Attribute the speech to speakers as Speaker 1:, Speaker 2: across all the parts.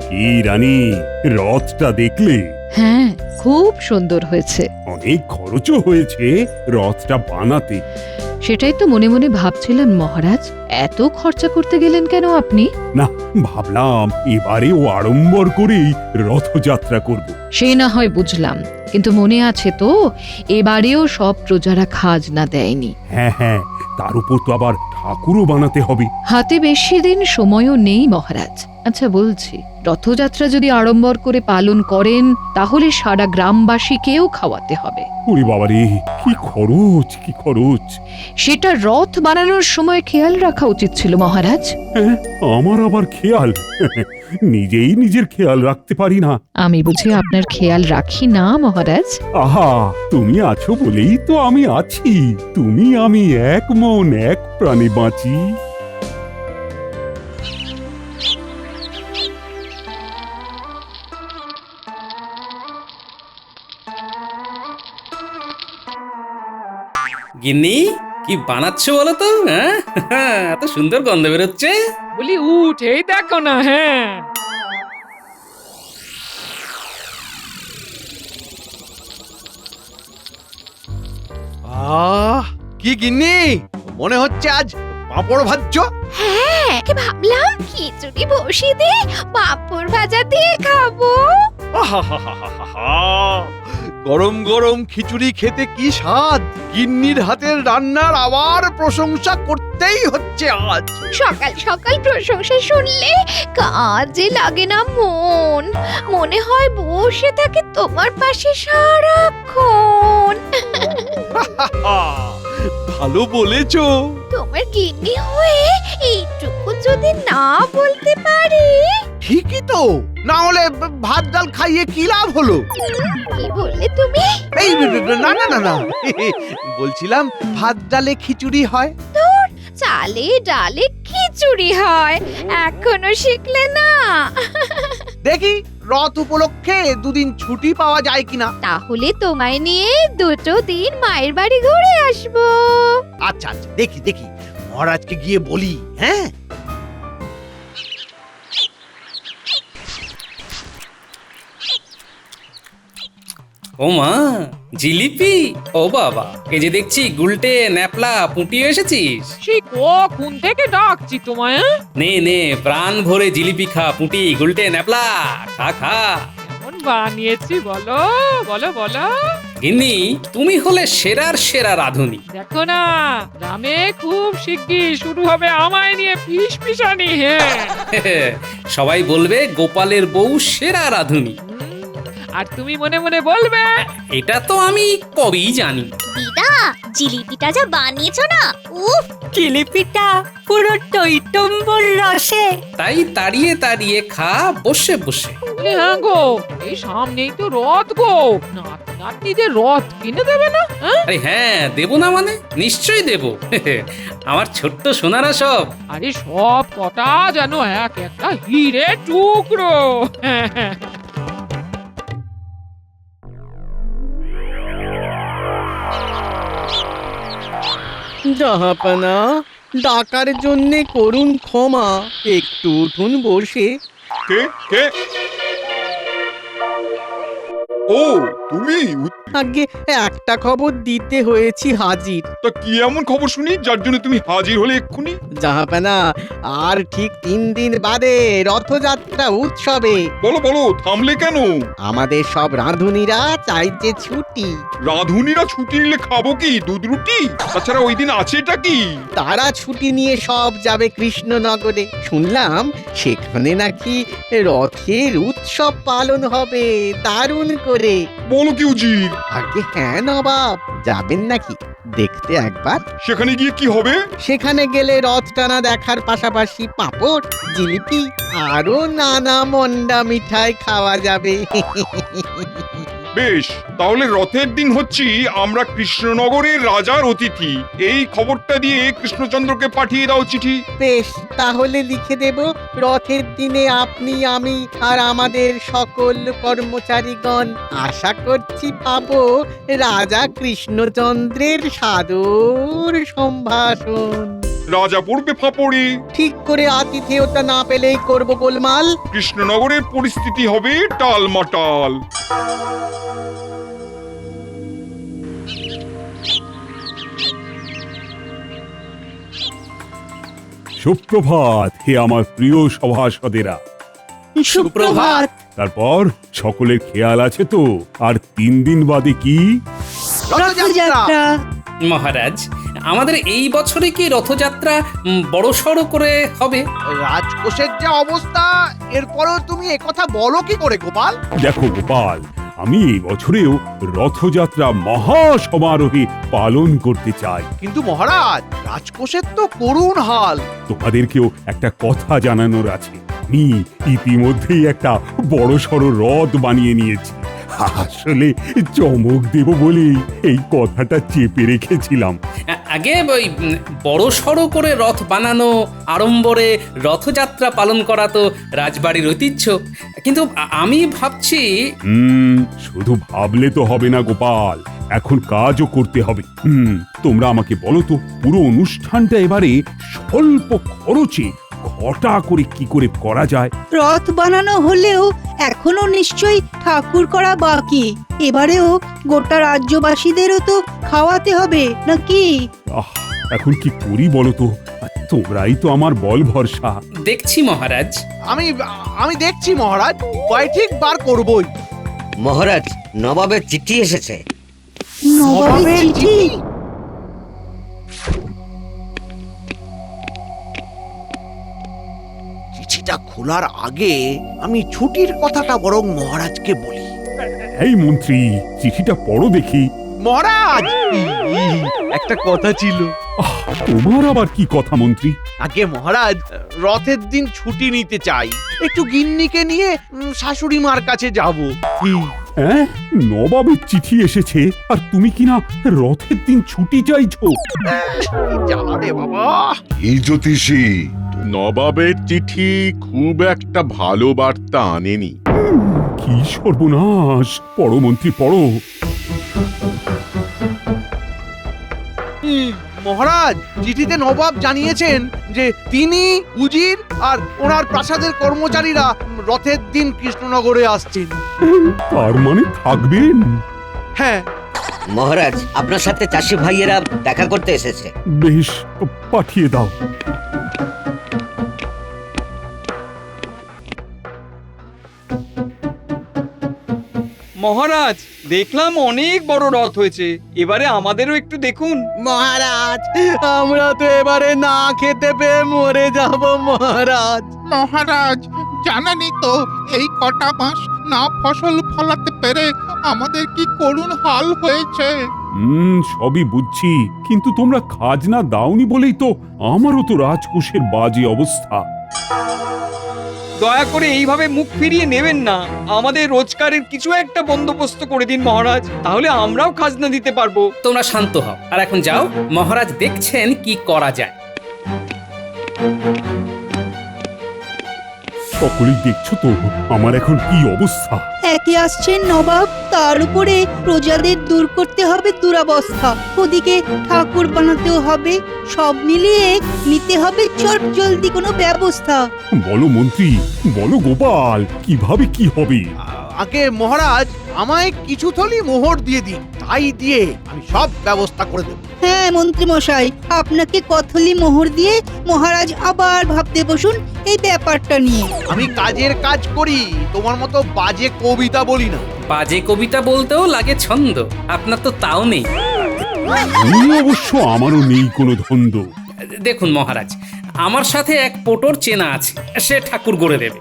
Speaker 1: কি রানী, রথটা দেখলে?
Speaker 2: হ্যাঁ, খুব সুন্দর হয়েছে।
Speaker 1: অনেক খরচও হয়েছে রথটা বানাতে।
Speaker 2: সেটাই তো মনে মনে ভাবছিলেন মহারাজ, এত খরচা করতে গেলেন কেন আপনি?
Speaker 1: না, ভাবলাম এবারেও আড়ম্বর করেই রথযাত্রা করব।
Speaker 2: সে না হয় বুঝলাম, কিন্তু মনে আছে তো এবারেও সব প্রজারা খাজনা দেয়নি।
Speaker 1: হ্যাঁ হ্যাঁ, তার উপর তো আবার ঠাকুরও বানাতে হবে।
Speaker 2: হাতে বেশি দিন সময়ও নেই মহারাজ। আচ্ছা বলছি, রথযাত্রা যদি আড়ম্বর করে পালন করেন তাহলে সারা গ্রামবাসীকেও খাওয়াতে হবে।
Speaker 1: ওরে বাবারে, কি খরচ কি খরচ!
Speaker 2: সেটা রথ বানানোর সময় খেয়াল রাখা উচিত ছিল মহারাজ।
Speaker 1: হ্যাঁ, আমার আবার খেয়াল? নিজেই নিজের খেয়াল রাখতে পারি না।
Speaker 2: আমি বুঝি আপনার খেয়াল রাখি না মহারাজ?
Speaker 1: আহা, তুমি আছো বলেই তো আমি আছি। তুমি আমি এক মন এক প্রাণে বাঁচি।
Speaker 3: গিন্নি, কি বানাচ্ছ বলো তো? হ্যাঁ, এত সুন্দর গন্ধ বেরোচ্ছে।
Speaker 4: বলি উঠেই দেখো না। হ্যাঁ,
Speaker 5: কি গিন্নি, মনে হচ্ছে আজ পাঁপড় ভাজছো?
Speaker 6: হ্যাঁ, ভাবলাম খিচুড়ি বসিয়ে দিয়ে পাঁপড় ভাজা দিয়ে খাবো।
Speaker 5: আহাহাহাহাহা! গরম গরম খিচুড়ি খেতে কি স্বাদ! গিন্নির হাতের রান্নার আবার প্রশংসা করতেই হচ্ছে আজ।
Speaker 6: সকাল সকাল প্রশংসা শুনলে কাজে লাগে না মন, মনে হয় বসে থাকে তোমার পাশে সারাক্ষণ।
Speaker 5: ভালো বলেছো।
Speaker 6: তোমার গিন্নি হয়ে এইটুকু যদি না বলতে পারি।
Speaker 5: ঠিকই তো, না হলে ভাত ডাল খাইয়ে কি লাভ হলো?
Speaker 6: কি বললে তুমি?
Speaker 5: এই না না না না, বলছিলাম ভাত ডালে খিচুড়ি হয়।
Speaker 6: চালে ডালে খিচুড়ি হয়, এখনো শিখলে না?
Speaker 5: দেখি রথ উপলক্ষে দুদিন ছুটি পাওয়া যায় কিনা।
Speaker 6: তাহলে তোমায় নিয়ে 2 দিন মায়ের বাড়ি ঘুরে আসবো।
Speaker 5: আচ্ছা আচ্ছা, দেখি দেখি মহারাজকে গিয়ে বলি। হ্যাঁ,
Speaker 3: ও মা, জিলিপি! ও বাবা, এই যে দেখছি গুলটে ন্যাপলা পুঁটি এসেছিস।
Speaker 4: সেই কখন থেকে ডাকছি তোমায়।
Speaker 3: নে নে, প্রাণ ভরে জিলিপি খা, পুঁটি গুলটে ন্যাপলা খা খা।
Speaker 4: কেমন বানিয়েছি বলো বলো বলো।
Speaker 3: গিন্নি, তুমি হলে সেরার সেরা রাঁধুনি।
Speaker 4: দেখো না, গ্রামে খুব শিগগির শুরু হবে আমায় নিয়ে ফিস ফিসানি। হ্যাঁ,
Speaker 3: সবাই বলবে গোপালের বউ সেরা রাঁধুনি।
Speaker 4: আর তুমি মনে মনে বলবে
Speaker 3: এটা তো আমি কবেই জানি।
Speaker 6: দিদা, জিলিপিটা যা বানিয়েছো না, উফ!
Speaker 7: জিলিপিটা পুরো টইটম্বর রসে।
Speaker 3: তাই তাড়িয়ে তাড়িয়ে খা বসে বসে।
Speaker 4: বলি, হ্যাঁ গো, এই সামনেই তো রথ গো, নাতি নাতনিদের রথ কিনে দেবে না? হ্যাঁ,
Speaker 3: আরে হ্যাঁ, দেবো না মানে? নিশ্চয়ই দেবো। আমার ছোট্ট সোনারা সব।
Speaker 4: আরে সব কটা যেন এক একটা হিরে টুকরো। হ্যাঁ,
Speaker 8: জাহাপানা, ডাকার জন্যে করুন ক্ষমা, একটু উঠুন বসে।
Speaker 9: কে কে? ও, তুমি?
Speaker 8: আগে একটা খবর দিতে হয়েছি হাজির।
Speaker 9: তা কি এমন খবর শুনি যার জন্য তুমি হাজির হলে এক্ষুনি?
Speaker 8: জাহাপানা, আর ঠিক 3 দিন বাদে রথযাত্রা উৎসবে
Speaker 9: বলো বলো, থামলে কেন?
Speaker 8: আমাদের সব রাঁধুনিরা চাইছে ছুটি।
Speaker 9: রাঁধুনিরা ছুটি নিলে খাবো কি? দুধ রুটি? তাছাড়া ওই দিন আছেটা কি?
Speaker 8: তারা ছুটি নিয়ে সব যাবে কৃষ্ণনগরে। শুনলাম সেখানে নাকি রথের উৎসব পালন হবে দারুণ করে।
Speaker 9: বলো কি উজির?
Speaker 8: আগে হ্যাঁ নবাব, যাবেন নাকি দেখতে একবার?
Speaker 9: সেখানে গিয়ে কি হবে?
Speaker 8: সেখানে গেলে রথ টানা দেখার পাশাপাশি পাঁপড়, জিলিপি আরো নানা মন্ডা মিঠাই খাওয়া যাবে।
Speaker 9: বেশ, তাহলে রথের দিন হচ্ছি আমরা কৃষ্ণনগরের রাজার অতিথি। এই খবরটা দিয়ে কৃষ্ণচন্দ্রকে পাঠিয়ে দাও চিঠি।
Speaker 8: বেশ, তাহলে লিখে দেব, রথের দিনে আপনি, আমি আর আমাদের সকল কর্মচারীগণ আশা করছি পাবো রাজা কৃষ্ণচন্দ্রের সাদর সম্ভাষণ।
Speaker 9: রাজা পড়বে ফাপড়ে।
Speaker 8: ঠিক করে আতিথেয়তা না পেলেই করব গোলমাল।
Speaker 9: কৃষ্ণনগরের পরিস্থিতি হবে টালমাটাল।
Speaker 1: সুপ্রভাত হে আমার প্রিয় সভাসদেরা।
Speaker 7: সুপ্রভাত।
Speaker 1: তারপর সকলের খেয়াল আছে তো? আর 3 দিন বাদে কি?
Speaker 7: রথযাত্রা।
Speaker 3: মহারাজ, আমাদের এই বছরে কি রথযাত্রা বড়সড় করে হবে?
Speaker 5: রাজকোষের যা অবস্থা, এরপরেও তুমি একথা বলো কি করে গোপাল?
Speaker 1: দেখো গোপাল, আমি এই বছরেও রথযাত্রা মহা সমারোহে পালন করতে চাই।
Speaker 5: কিন্তু মহারাজ, রাজকোষের তো করুণ হাল।
Speaker 1: তোমাদেরকেও একটা কথা জানানোর আছে। আমি ইতিমধ্যেই একটা বড়সড় রথ বানিয়ে নিয়েছি। আসলে চমক দেব বলেই এই কথাটা চেপে রেখেছিলাম।
Speaker 3: আগে ওই বড়সড় করে রথ বানানো, আড়ম্বরে রথযাত্রা পালন করা তো রাজবাড়ির ঐতিহ্য। কিন্তু আমি ভাবছি
Speaker 1: শুধু ভাবলে তো হবে না গোপাল, এখন কাজও করতে হবে। তোমরা আমাকে বলো তো, পুরো অনুষ্ঠানটা এবারে স্বল্প খরচে ঘটা করে কি করে করা যায়?
Speaker 7: রথ বানানো হলেও এখনো নিশ্চয়ই ঠাকুর করা বাকি। এবারেও গোটা রাজ্যবাসীদেরও তো খাওয়াতে হবে নাকি?
Speaker 1: এখন কি করি বলো তো? তোমরাই তো আমার বল ভরসা।
Speaker 3: দেখছি মহারাজ।
Speaker 5: আমি দেখছি মহারাজ, উপায় ঠিক বার করবই।
Speaker 10: মহারাজ, নবাবের চিঠি এসেছে।
Speaker 7: নবাবের চিঠি?
Speaker 5: চিঠিটা খোলার আগে আমি ছুটির কথাটা বরং মহারাজকে বলি।
Speaker 1: এই মন্ত্রী, চিঠিটা পড়ো দেখি।
Speaker 5: মহারাজ, একটা কথা ছিল।
Speaker 1: তোমার আবার কি কথা মন্ত্রী?
Speaker 5: আগে মহারাজ, রথের দিন ছুটি নিতে চাই। একটু গিন্নিকে নিয়ে শাশুড়ি মার কাছে যাব।
Speaker 1: হ্যাঁ, নবাবের চিঠি এসেছে আর তুমি কিনা রথের দিন ছুটি চাইছো?
Speaker 5: জ্বালা রে বাবা।
Speaker 11: এই জ্যোতিষী, নবাবের চিঠি খুব একটা ভালো বার্তা আনেনি।
Speaker 1: কি সর্বনাশ! পড়ো মন্ত্রী, পড়ো।
Speaker 5: মহারাজ, চিঠিতে নবাব জানিয়েছেন যে তিনি, উজির আর ওনার প্রাসাদের কর্মচারীরা রথের দিন কৃষ্ণনগরে আসছেন।
Speaker 1: তার মানে থাকবেন?
Speaker 5: হ্যাঁ।
Speaker 10: মহারাজ, আপনার সাথে চাষি ভাইয়েরা দেখা করতে এসেছে।
Speaker 1: বেশ, পাঠিয়ে দাও।
Speaker 12: মহারাজ, দেখলাম অনেক বড় রথ হয়েছে, এবারে আমাদেরও একটু দেখুন।
Speaker 8: মহারাজ, আমরা তো এবারে না খেতে পেয়ে মরে যাব মহারাজ।
Speaker 13: মহারাজ, জানেনই তো এই কটা মাস না ফসল ফলাতে পেরে আমাদের কি করুণ হাল হয়েছে।
Speaker 1: সবই বুঝছি, কিন্তু তোমরা খাজনা দাওনি বলেই তো আমারও তো রাজকোষের বাজে অবস্থা।
Speaker 12: দয়া করে এইভাবে মুখ ফিরিয়ে নেবেন না, আমাদের রোজগারের কিছু একটা বন্দোবস্ত করে দিন মহারাজ, তাহলে আমরাও খাজনা দিতে পারবো।
Speaker 3: তোমরা শান্ত হও আর এখন যাও, মহারাজ দেখছেন কি করা যায়।
Speaker 1: সকলেই দেখছো তো আমার এখন কি অবস্থা।
Speaker 7: একে আসছেন নবাব, তার উপরে প্রজাদের দূর করতে হবে দুরবস্থা, ওদিকে ঠাকুর বানাতেও হবে, সব মিলিয়ে নিতে হবে চট জলদি কোনো ব্যবস্থা।
Speaker 1: বলো মন্ত্রী, বলো গোপাল, কিভাবে কি হবে?
Speaker 5: আগে মহারাজ, আমায় কিছু থলি মোহর দিয়ে দিন, তাই দিয়ে আমি সব ব্যবস্থা করে দেব।
Speaker 7: হ্যাঁ মন্ত্রী মশাই, আপনাকে কথলি মোহর দিয়ে মহারাজ আবার ভাবতে বসুন এই ব্যাপারটা নিয়ে।
Speaker 5: আমি কাজের কাজ করি, তোমার মতো বাজে কবিতা বলি না।
Speaker 3: বাজে কবিতা বলতেও লাগে ছন্দ, আপনার তো তাও নেই।
Speaker 1: অবশ্য আমারও নেই কোনো ধন্দ।
Speaker 3: দেখুন মহারাজ, আমার সাথে এক পোটর চেনা আছে, সে ঠাকুর গড়ে দেবে।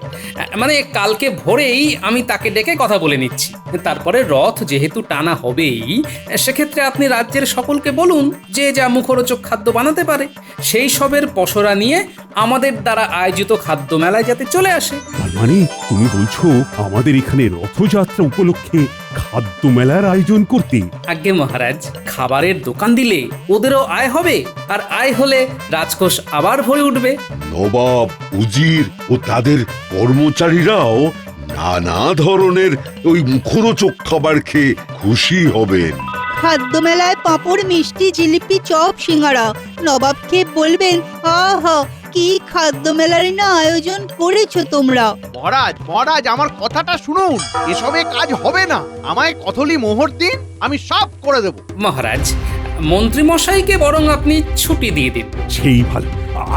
Speaker 3: মানে কালকে ভোরেই আমি তাকে ডেকে কথা বলে নিচ্ছি। তারপরে রথ যেহেতু টানা হবেই, সেক্ষেত্রে আপনি রাজ্যের সকলকে বলুন যে যা মুখরোচক খাদ্য বানাতে পারে সেই সবের পসরা নিয়ে আমাদের দ্বারা আয়োজিত খাদ্য মেলায় যাতে চলে আসে।
Speaker 1: তার মানে তুমি বলছো আমাদের এখানে রথযাত্রা উপলক্ষে খাদ্য মেলার আয়োজন করতে?
Speaker 3: আজ্ঞে মহারাজ, খাবারের দোকান দিলে ওদেরও আয় হবে, আর আয় হলে রাজকোষ আবার ভরে উঠবে।
Speaker 11: নবাব, উজির ও তাদের কর্মচারীরাও নানা ধরনের ওই মুখরোচক খাবার খেয়ে খুশি হবেন।
Speaker 7: খাদ্য মেলায় পাঁপড়, মিষ্টি, জিলিপি, চপ, সিঙ্গারা। নবাবকে বলবেন, আহা কি খাদ্য মেলার না আয়োজন করেছো তোমরা।
Speaker 5: মহারাজ মহারাজ আমার কথাটা শুনুন, এসবে কাজ হবে না। আমায় কথলি মোহর দিন, আমি সব করে দেব।
Speaker 3: মহারাজ, মন্ত্রীমশাইকে বরং আপনি ছুটি দিয়ে দিন।
Speaker 1: সেই ভালো।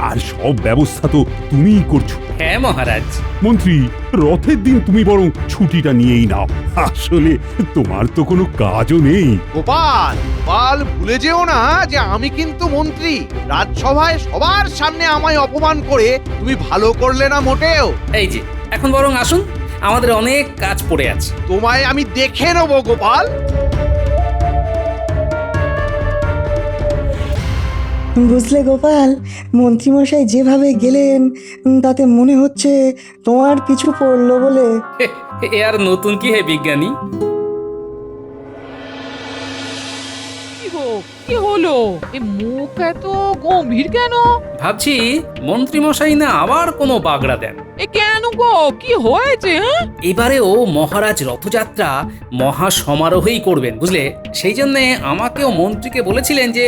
Speaker 1: আর সব ব্যবস্থা তো তুমিই করছো।
Speaker 3: হ্যাঁ মহারাজ।
Speaker 1: মন্ত্রী, রথের দিন তুমি বরং ছুটিটা নিয়েই নাও। আসলে তোমার তো কোনো কাজও নেই।
Speaker 5: গোপাল গোপাল, ভুলে যেও না যে আমি কিন্তু মন্ত্রী। রাজসভায় সবার সামনে আমায় অপমান করে তুমি ভালো করলে না মোটেও।
Speaker 3: এই যে এখন বরং আসুন, আমাদের অনেক কাজ পড়ে আছে।
Speaker 5: তোমায় আমি দেখে নেবো গোপাল।
Speaker 14: বুঝলে গোপাল, মন্ত্রীমশাই যেভাবে গেলেন তাতে মনে হচ্ছে তোমার পিছু পড়লো বলে।
Speaker 3: এ আর নতুন কি হে বিজ্ঞানী?
Speaker 4: কি গো, কি হলো? এ মুখ এত গম্ভীর কেন?
Speaker 3: ভাবছি মন্ত্রীমশাই না আবার কোনো বাগড়া দেন।
Speaker 4: এ কেন গো, কি হয়েছে?
Speaker 3: এবারেও মহারাজ রথযাত্রা মহা সমারোহেই করবেন, বুঝলে? সেই জন্য আমাকেও মন্ত্রীকে বলেছিলেন যে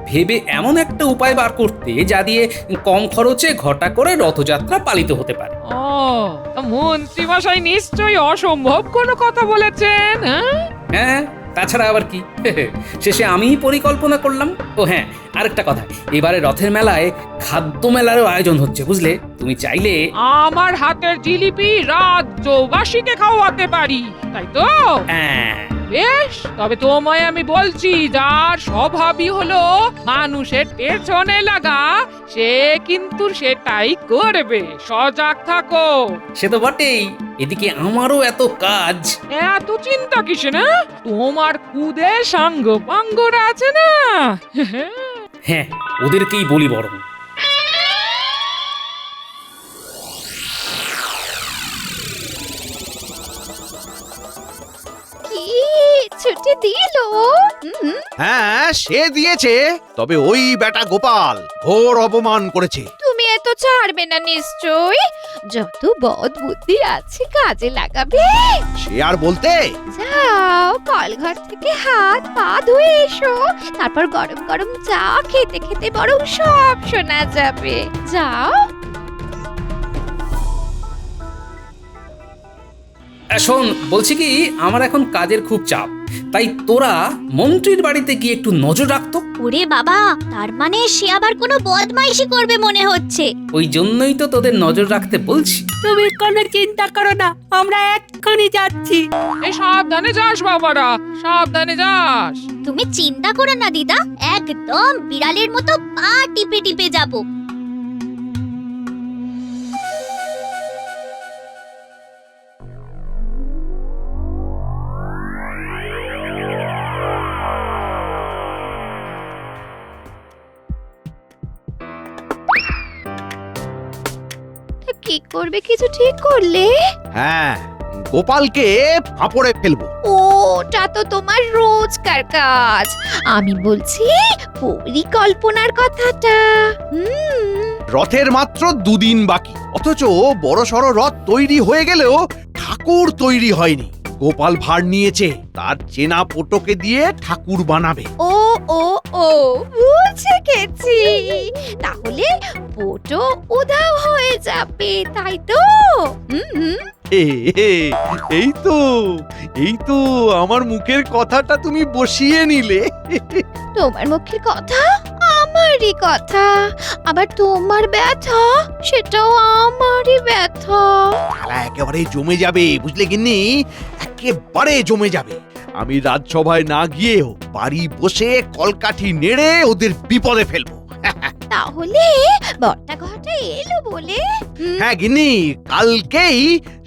Speaker 3: ভেবে এমন একটা উপায় বার করতে যা দিয়ে কম খরচে ঘটা করে রথযাত্রা পালিত হতে পারে।
Speaker 4: ও, মন্ত্রী মশাই নিশ্চয়ই অসম্ভব কোনো কথা বলেছেন।
Speaker 3: হ্যাঁ, তাছাড়া আবার কি? শেষে আমিই পরিকল্পনা করলাম। ও হ্যাঁ, আরেকটা কথা, এবারে রথের মেলায় খাদ্য মেলারও আয়োজন হচ্ছে, বুঝলে? তুমি চাইলে
Speaker 4: আমার হাতের জিলিপি রাজ্যবাসীকে খাওয়াতে পারি, তাই তো?
Speaker 3: হ্যাঁ।
Speaker 4: বেশ, তবে তোমায় আমি বলছি, যার স্বভাবই হলো মানুষের পেছনে লাগা, সে কিন্তু সেটাই করবে। সজাগ থাকো।
Speaker 3: সে তো বটেই, এদিকে আমারও এত কাজ।
Speaker 4: এত চিন্তা কিসে না? তোমার খুদে সাঙ্গ পাঙ্গরা আছে না।
Speaker 3: হ্যাঁ, ওদেরকেই বলি বরং।
Speaker 6: কি ছুটি দিল?
Speaker 5: হ্যাঁ সে দিয়েছে, তবে ওই বেটা গোপাল ঘোর অপমান করেছে।
Speaker 6: তুমি এত ছাড়বে না নিশ্চয়। যত বদ বুদ্ধি আছে কাজে লাগাবে।
Speaker 5: সে আর বলতে।
Speaker 6: যাও, কলঘর থেকে হাত পা ধুয়ে এসো, তারপর গরম গরম চা খেতে খেতে বরং সব শোনা যাবে। যাও।
Speaker 3: শোন, বলছি কি, আমার এখন কাজের খুব চাপ, তাই তোরা মন্ত্রীর বাড়িতে গিয়ে একটু নজর রাখতো।
Speaker 6: ওরে বাবা, তার মানে সে আবার কোনো বদমাইশি করবে মনে হচ্ছে।
Speaker 3: ওই জন্যই তো তোদের নজর রাখতে বলছি।
Speaker 7: তুমি কোনো চিন্তা করো না, আমরা এক্ষুনি যাচ্ছি।
Speaker 4: এই সাবধানে যাস বাবারা, সাবধানে যাস।
Speaker 6: তুমি চিন্তা করো না দিদা, একদম বিড়ালের মতো পা টিপে টিপে যাবো। কি করবে, কিছু ঠিক করলে?
Speaker 5: হ্যাঁ, গোপালকে ফাঁপড়ে ফেলবো।
Speaker 6: ওটা তো তোমার রোজকার কাজ। আমি বলছি পরিকল্পনার কথাটা।
Speaker 5: রথের মাত্র দুদিন বাকি, অথচ বড়সড় রথ তৈরি হয়ে গেলেও ঠাকুর তৈরি হয়নি। গোপাল ভার নিয়েছে, তার চেনা পোটোকে দিয়ে ঠাকুর বানাবে।
Speaker 6: ও ও ও, বুঝে গেছি। তাহলে পোটো উধাও হয়ে যাবে, তাই তো?
Speaker 5: এই তো এই তো আমার মুখের কথাটা তুমি বসিয়ে নিলে।
Speaker 6: তোমার মুখের কথা আমারই কথা, আবার তোমার ব্যথা সেটাও আমারই ব্যথা।
Speaker 5: খেলা একেবারে জমে যাবে, বুঝলে গিন্নি? একেবারে জমে যাবে। আমি রাজসভায় না গিয়েও বাড়ি বসে কলকাঠি নেড়ে ওদের বিপদে ফেলবো।
Speaker 6: তাহলে বর্তা ঘটা এলো বলে?
Speaker 5: হ্যাঁ গিন্নি, কালকেই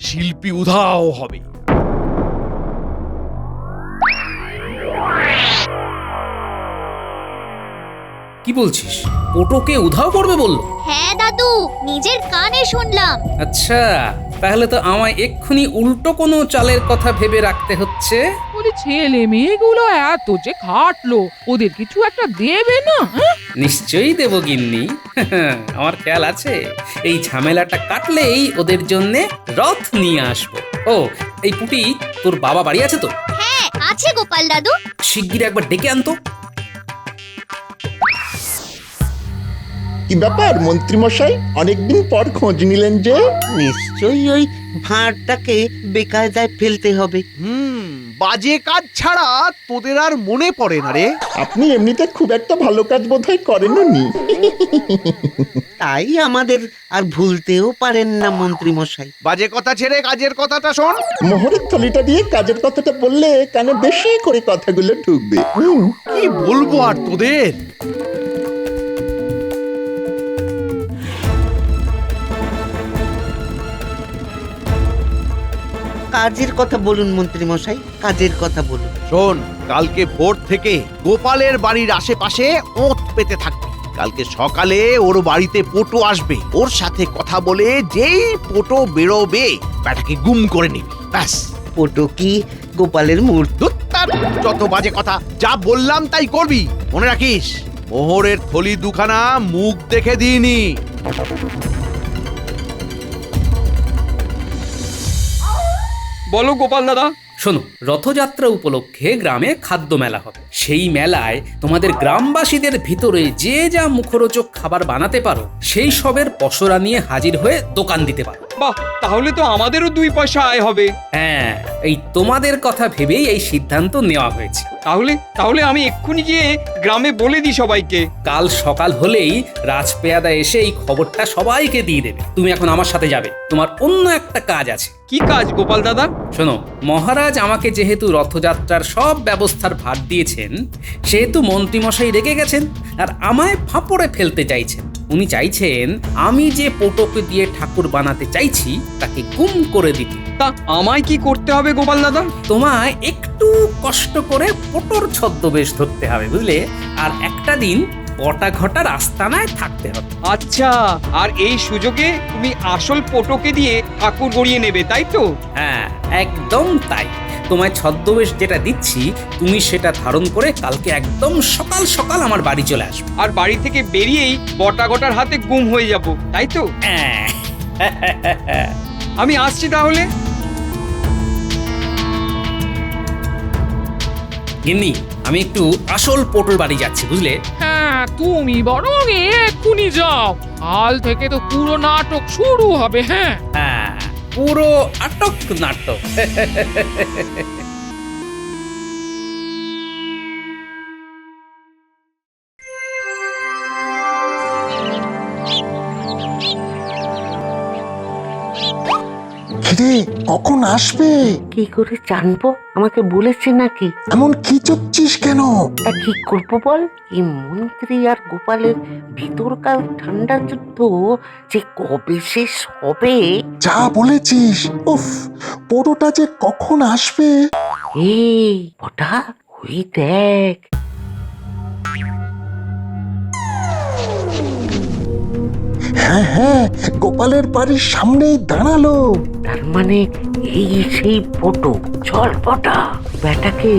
Speaker 5: শিল্পী উধাও হবে।
Speaker 3: কি বলছিস? পোটোকে উধাও করবে বললো?
Speaker 6: হ্যাঁ দাদু, নিজের কানে শুনলাম।
Speaker 3: আচ্ছা, তাহলে তো আমায় এক্ষুনি উল্টো কোনো চালের কথা ভেবে রাখতে হচ্ছে।
Speaker 4: বলি, ছেলে মেয়েগুলো এত যে খাটলো, ওদের কিছু একটা দেবে না?
Speaker 3: নিশ্চয়ই দেব গিন্নি, আমার খেয়াল আছে। এই ঝামেলাটা কাটলেই ওদের জন্যে রথ নিয়ে আসবো। ও, এই পুটি, তোর বাবা বাড়ি আছে তো?
Speaker 6: হ্যাঁ আছে গোপাল। গোপাল দাদু?
Speaker 3: শিগগির একবার ডেকে আনতো।
Speaker 11: কি ব্যাপার মন্ত্রী মশাই, অনেকদিন পর খোঁজ নিলেন যে?
Speaker 8: নিশ্চয়ই ওই ভাঁড়টাকে বেকায়দায় ফেলতে হবে।
Speaker 5: বাজে কাজ ছাড়া তোদের আর মনে পড়ে না রে।
Speaker 11: আপনি এমনিতে খুব একটা ভালো কাজ বোধহয় করেননি।
Speaker 8: তাই আমাদের আর ভুলতেও পারেন না মন্ত্রী মশাই।
Speaker 5: বাজে কথা ছেড়ে কাজের কথাটা শোন।
Speaker 11: মোহরের থলিটা দিয়ে কাজের কথাটা বললে কানে বেশি করে কথাগুলো ঢুকবে।
Speaker 5: কি বলবো আর তোদের।
Speaker 8: কাজের কথা বলুন মন্ত্রী মশাই, কাজের কথা বলুন।
Speaker 5: শোন, কালকে ভোর থেকে গোপালের বাড়ির আশেপাশে ওঁত পেতে থাকবে। কালকে সকালে ওর বাড়িতে পোটো আসবে, ওর সাথে কথা বলে যেই পোটো বেরোবে ব্যাটাকে গুম করে নিবি, ব্যাস।
Speaker 8: পোটো কি গোপালের মূর্তি?
Speaker 5: যত বাজে কথা, যা বললাম তাই করবি। মনে রাখিস, মোহরের থলি দুখানা মুখ দেখে দিইনি।
Speaker 12: বলো গোপাল দাদা।
Speaker 3: শোনো, রথযাত্রা উপলক্ষে গ্রামে খাদ্য মেলা হবে। সেই মেলায় তোমাদের গ্রামবাসীদের ভিতরে যে যা মুখরোচক খাবার বানাতে পারো সেই সবের পসরা নিয়ে হাজির হয়ে দোকান দিতে পারো।
Speaker 12: বাহ, তাহলে তো আমাদেরও 2 পয়সা আয় হবে।
Speaker 3: হ্যাঁ, এই তোমাদের কথা ভেবেই এই সিদ্ধান্ত নেওয়া হয়েছে।
Speaker 12: তাহলে আমি এক্ষুনি গিয়ে গ্রামে বলে দিই সবাইকে।
Speaker 3: কাল সকাল হলেই রাজপেয়াদা এসে এই খবরটা সবাইকে দিয়ে দেবে। তুমি এখন আমার সাথে যাবে, তোমার অন্য একটা কাজ আছে।
Speaker 12: কি কাজ গোপাল দাদা?
Speaker 3: শোনো, মহারাজ আমাকে যেহেতু রথযাত্রার সব ব্যবস্থার ভার দিয়েছেন, সেহেতু মন্ত্রীমশাই রেগে গেছেন আর আমায় ফাঁপড়ে ফেলতে চাইছেন। উনি চাইছেন আমি যে পোটোকে দিয়ে ঠাকুর বানাতে চাইছি তাকে গুম করে দিতে।
Speaker 12: তা আমায় কি করতে হবে গোপাল দাদা?
Speaker 3: তোমায় একটু কষ্ট করে পোটোর ছদ্মবেশ ধরতে হবে, বুঝলে? আর একটা দিন কটা ঘটা আস্তানায় থাকতে হবে।
Speaker 12: আচ্ছা, আর এই সুযোগে তুমি আসল পোটোকে দিয়ে ঠাকুর গড়িয়ে নেবে, তাই তো?
Speaker 3: হ্যাঁ, একদম তাই। তোমায় ছদ্মবেশ যেটা দিচ্ছি তুমি সেটা ধারণ করে কালকে একদম সকাল সকাল আমার বাড়ি চলে আসবে।
Speaker 12: আর বাড়ি থেকে বেরিয়েই বটা গটার হাতে গুম হয়ে যাব, তাই তো? আমি আসছি তাহলে।
Speaker 3: গিন্নি, আমি একটু আসল পোটোর বাড়ি যাচ্ছি, বুঝলে?
Speaker 4: হ্যাঁ, তুমি বরং এক্ষুনি যাও। কাল থেকে তো পুরো নাটক শুরু হবে। হ্যাঁ
Speaker 3: হ্যাঁ, পুরো আটক নাটক।
Speaker 11: রে, কখন আসবে?
Speaker 8: কি করে জানবো? আমাকে বলেছে নাকি?
Speaker 11: এমন কি চুপছিস কেন?
Speaker 8: তা কি করবো বল? এই মন্ত্রী আর গোপালের ভিতরকার ঠান্ডা যুদ্ধ যে কবে শেষ হবে।
Speaker 11: যা বলেছিস। উফ, পোড়োটা যে কখন আসবে।
Speaker 8: এই ওটা, ওই দেখ।
Speaker 11: হ্যাঁ হ্যাঁ, গোপালের বাড়ির সামনেই দাঁড়ালো।
Speaker 8: তার মানে এই সেই ফটো। চল পটা, বেটাকে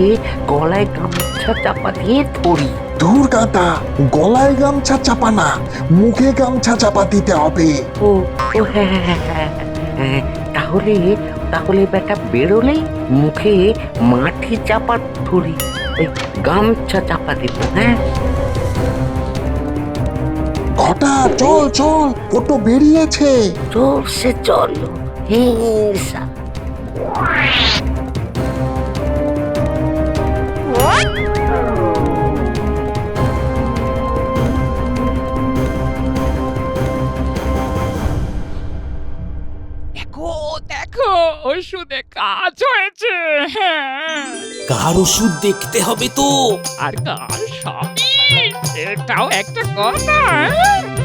Speaker 8: গলায় গামছা চাপা দিয়ে ধরি।
Speaker 11: দূর গাদা, গলায় গামছা চাপা না, মুখে গামছা চাপা দিতে হবে।
Speaker 8: ও ও হ্যাঁ, তাহলে বেটা বেরোলেই মুখে মাটি চাপা ধরি, ওই গামছা চাপা দিব। হ্যাঁ,
Speaker 11: ঘটা, চল চল, ফটো বেরিয়েছে।
Speaker 8: জোরসে চলো। হিংসা।
Speaker 4: দেখো, ওষুধে কাজ হয়েছে। হ্যাঁ,
Speaker 3: কার ওষুধ দেখতে হবে তো।
Speaker 4: আর কার স্বামী, এটাও একটা কথা।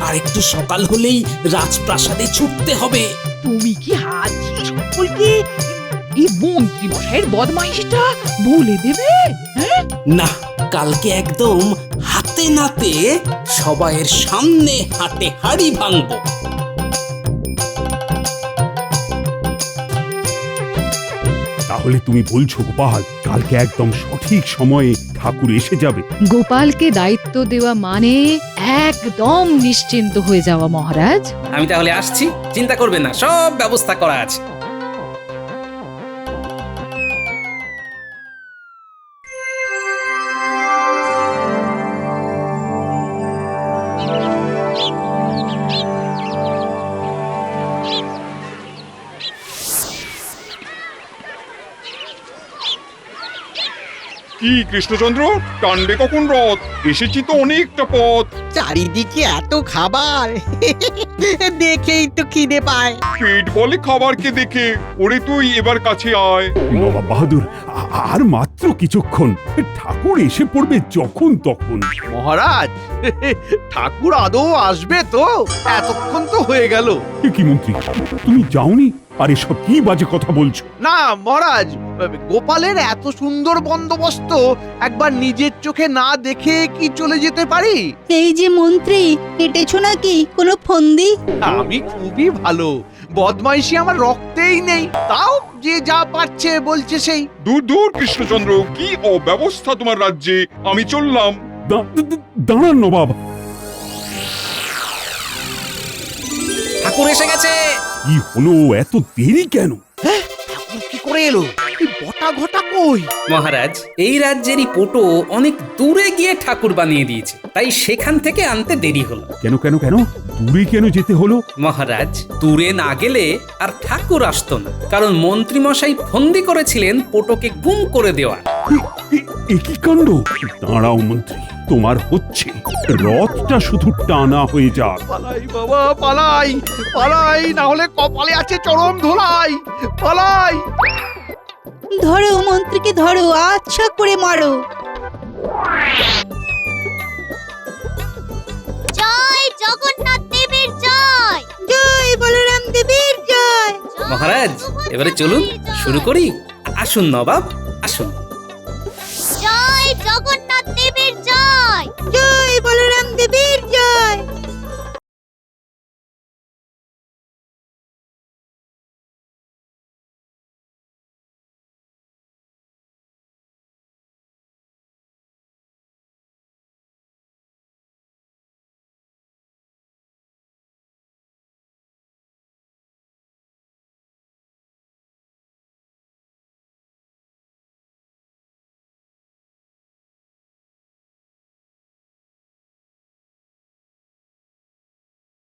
Speaker 3: আর একটু সকাল হলেই রাজপ্রাসাদে ছুটতে হবে।
Speaker 4: তুমি কি হাজি সকলকে এই মন্ত্রী মশাইয়ের বদমাইশিটা বলে দেবে? হ্যাঁ,
Speaker 3: না, কালকে একদম হাতে নাতে সবাইয়ের সামনে হাটে হাড়ি ভাঙবো।
Speaker 1: তাহলে তুমি বলছো গোপাল, কালকে একদম সঠিক সময়ে ঠাকুর এসে যাবে?
Speaker 2: গোপালকে দায়িত্ব দেওয়া মানে একদম নিশ্চিন্ত হয়ে যাওয়া মহারাজ।
Speaker 3: আমি তাহলে আসছি, চিন্তা করবেন না, সব ব্যবস্থা করা আছে।
Speaker 9: কি কৃষ্ণচন্দ্র, টানবে কখন রথ? এসেছি তো অনেকটা পথ।
Speaker 8: চারিদিকে এত খাবার দেখেই তো খিদে পায়।
Speaker 9: পেট বলে খাবারকে দেখে। ওরে তুই এবার কাছে আয়।
Speaker 1: নবাব বাহাদুর, আর মাত্র কিছুক্ষণ, ঠাকুর এসে পড়বে যখন তখন।
Speaker 5: মহারাজ, ঠাকুর আদৌ আসবে তো? এতক্ষণ তো হয়ে গেল।
Speaker 1: এ কি মন্ত্রী, তুমি যাওনি? আর এসব কি বাজে কথা বলছো?
Speaker 5: না মহারাজ, গোপালের এত সুন্দর বন্দোবস্ত একবার নিজের চোখে না দেখে কি চলে যেতে পারি?
Speaker 7: এই যে মন্ত্রী, কেটেছো নাকি কোনো ফন্দি?
Speaker 5: আমি খুবই ভালো, বদমাইশি আমার রক্তেই নেই। তাও যে যা পারছে বলছে সেই।
Speaker 9: দূর দূর কৃষ্ণচন্দ্র, কি অব্যবস্থা তোমার রাজ্যে। আমি চললাম।
Speaker 1: দাঁড়ান নবাব।
Speaker 3: ঠাকুর এসে গেছে।
Speaker 1: কি হলো, এত দেরি কেন?
Speaker 5: ঠাকুর কি করে এলো? এই বটা ঘটা কই?
Speaker 3: মহারাজ, এই রাজ্যেরই পোটো অনেক দূরে গিয়ে ঠাকুর বানিয়ে দিয়েছে, তাই সেখান থেকে আনতে দেরি হলো।
Speaker 1: কেন কেন কেন দূরে কেন যেতে হলো?
Speaker 3: মহারাজ, দূরে না গেলে আর ঠাকুর আসতো না, কারণ মন্ত্রী মশাই ফন্দি করেছিলেন পোটোকে গুম করে দেওয়া।
Speaker 1: এ কি কাণ্ড! দাঁড়াও মন্ত্রী, তোমার হচ্ছে, রথটা শুধু টানা হয়ে যাক।
Speaker 5: পালাই বাবা, পালাই পালাই, না হলে কপালে আছে চরম ধোলাই। পালাই।
Speaker 7: ধরো মন্ত্রীকে, ধরো, আচ্ছা করে মারো।
Speaker 6: জয় জগন্নাথ দেবের জয়।
Speaker 7: জয় বলরাম দেবের জয়।
Speaker 3: মহারাজ, এবারে চলুন শুরু করি। আসুন নবাব, আসুন।
Speaker 6: জয় জগন্নাথ দেবের জয়।
Speaker 7: জয়